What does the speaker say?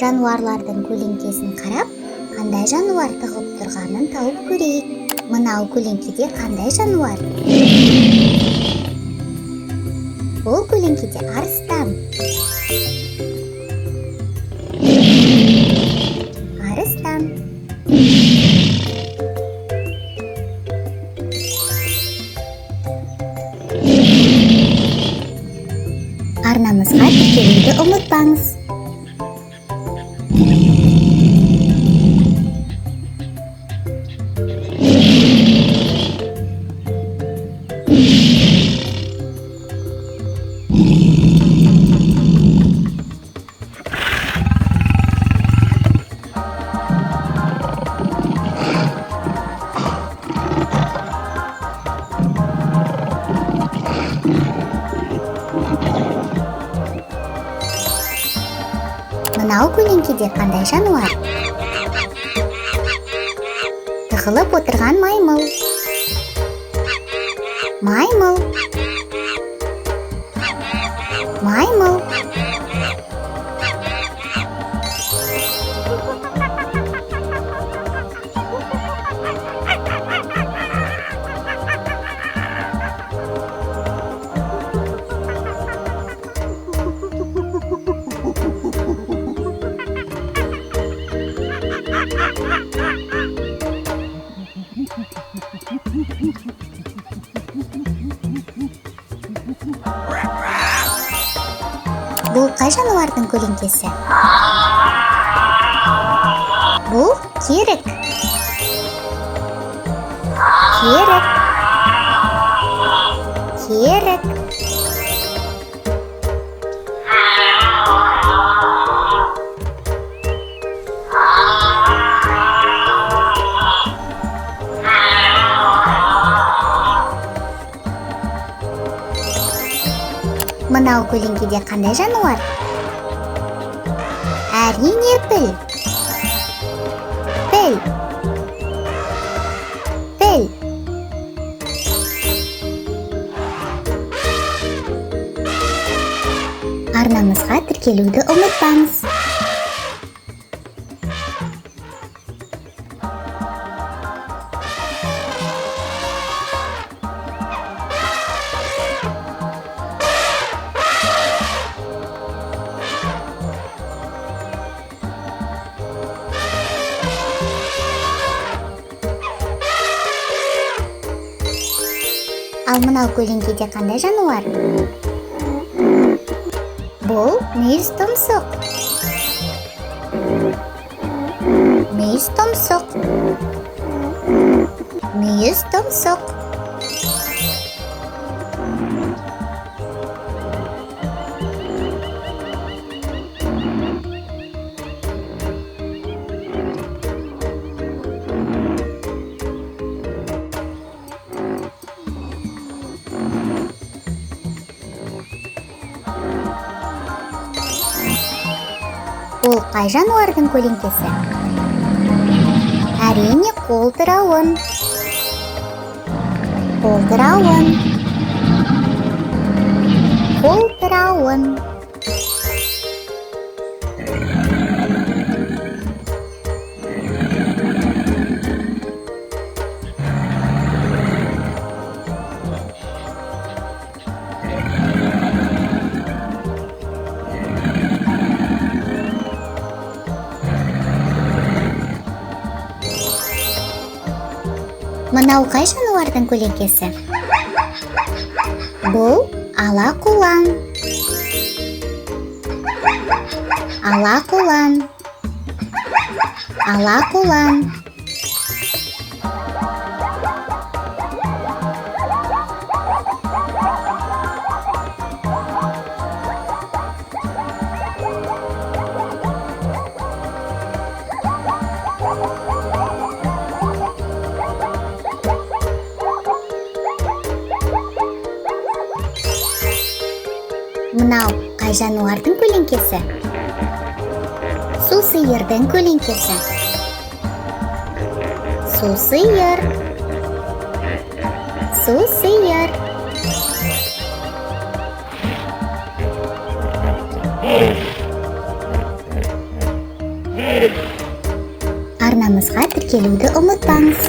Жануарлардың көлеңкесін қарап, қандай жануар тығылып тұрғанын тауып көрейік. Мынау көлеңкеде қандай жануар? Бұл көлеңкеде арыстан. Арыстан. Арнамызға тіркелуді ұмытпаңыз. Мынау көлеңкеде қандай жануар? Тығылып отырған маймыл. Маймыл. Маймыл. Бұл қай жануардың көлеңкесі? Бұл керік. Керік. Керік. Мынау көлеңкеде қандай жануар? Әрине піл. Піл. Піл. Арнамызға тіркелуді ұмытпаңыз. Ал мынау көлеңкеде қандай жануар? Бұл мүйіз тұмсық. Мүйіз тұмсық. Мүйіз тұмсық. Бұл қай жануардың көлеңкесі? Әрине қолтырауын. Қолтырауын. Қолтырауын. Мынау қай жануардың көлеңкесі? Бұл ала құлан. Ала құлан. Ала құлан. Мынау қай жануардың көлеңкесі? Су сиырдың көлеңкесі. Су сиыр. Су сиыр. Арнамызға тіркелуді ұмытпаңыз.